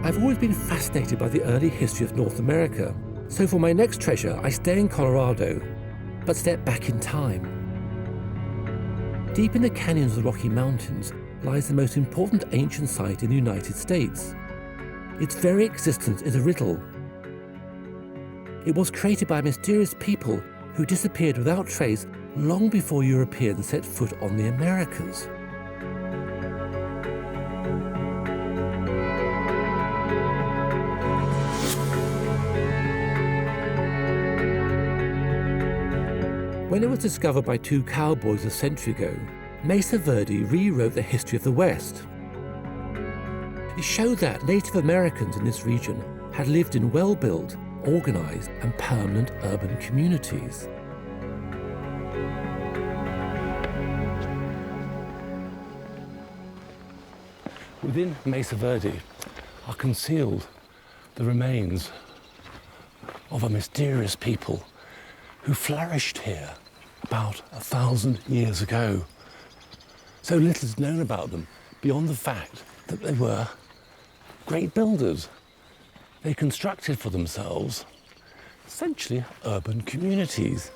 I've always been fascinated by the early history of North America, so for my next treasure I stay in Colorado, but step back in time. Deep in the canyons of the Rocky Mountains lies the most important ancient site in the United States. Its very existence is a riddle. It was created by mysterious people who disappeared without trace long before Europeans set foot on the Americas. When it was discovered by two cowboys a century ago, Mesa Verde rewrote the history of the West. It showed that Native Americans in this region had lived in well-built, organised and permanent urban communities. Within Mesa Verde are concealed the remains of a mysterious people who flourished here about 1,000 years ago. So little is known about them beyond the fact that they were great builders. They constructed for themselves essentially urban communities.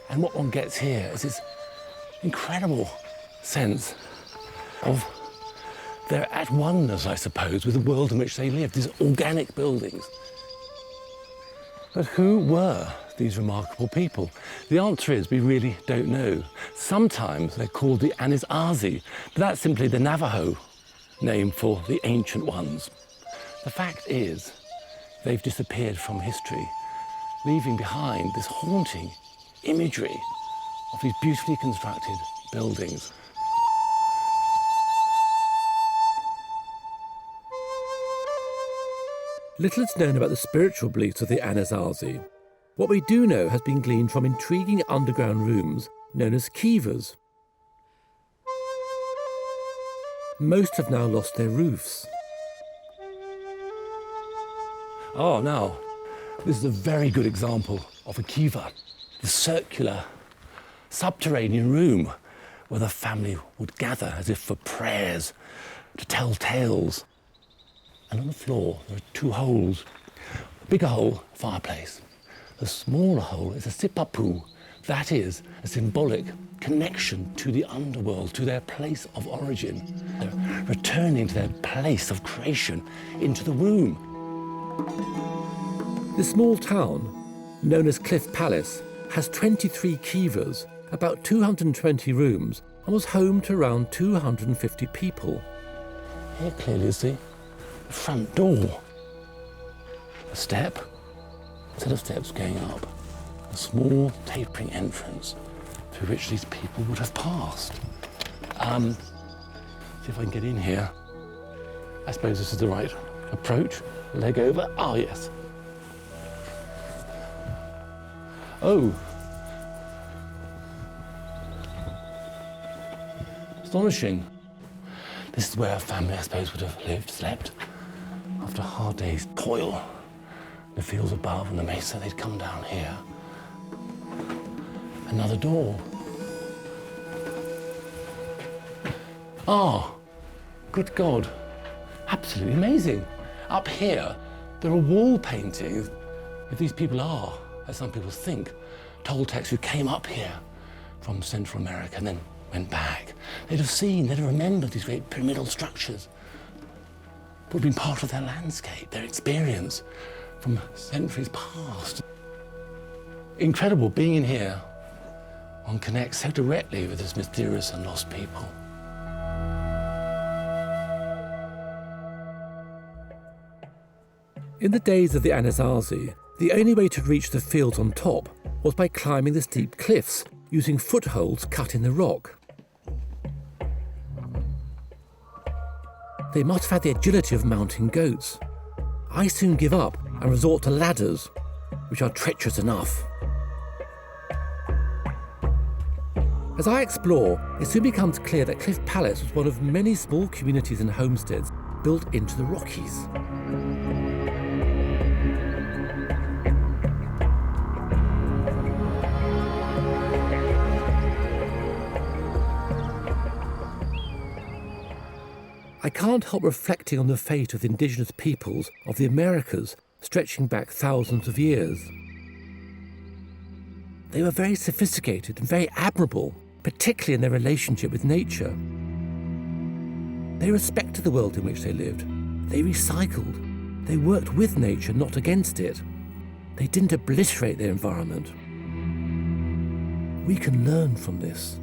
And what one gets here is this incredible sense of they're at oneness, I suppose, with the world in which they live, these organic buildings. But who were these remarkable people? The answer is we really don't know. Sometimes they're called the Anasazi, but that's simply the Navajo name for the ancient ones. The fact is, they've disappeared from history, leaving behind this haunting imagery of these beautifully constructed buildings. Little is known about the spiritual beliefs of the Anasazi. What we do know has been gleaned from intriguing underground rooms known as kivas. Most have now lost their roofs. Oh, now, this is a very good example of a kiva, the circular subterranean room where the family would gather as if for prayers, to tell tales. And on the floor there are two holes. The bigger hole, fireplace. The smaller hole is a sipapu. That is a symbolic connection to the underworld, to their place of origin. They're returning to their place of creation into the womb. This small town, known as Cliff Palace, has 23 kivas, about 220 rooms, and was home to around 250 people. Here clearly is the front door. A step, a set of steps going up, a small tapering entrance through which these people would have passed. See if I can get in here. I suppose this is the right approach. Leg over. Ah, yes. Oh. Astonishing. This is where a family, I suppose, would have lived, slept. After a hard day's toil, the fields above and the mesa, they'd come down here. Another door. Ah, good God. Absolutely amazing. Up here, there are wall paintings. If these people are, as some people think, Toltecs who came up here from Central America and then went back, they'd have seen, they'd have remembered these great pyramidal structures that would have been part of their landscape, their experience from centuries past. Incredible being in here. One connects so directly with this mysterious and lost people. In the days of the Anasazi, the only way to reach the fields on top was by climbing the steep cliffs, using footholds cut in the rock. They must have had the agility of mountain goats. I soon give up and resort to ladders, which are treacherous enough. As I explore, it soon becomes clear that Cliff Palace was one of many small communities and homesteads built into the Rockies. I can't help reflecting on the fate of the indigenous peoples of the Americas stretching back thousands of years. They were very sophisticated and very admirable, particularly in their relationship with nature. They respected the world in which they lived. They recycled. They worked with nature, not against it. They didn't obliterate their environment. We can learn from this.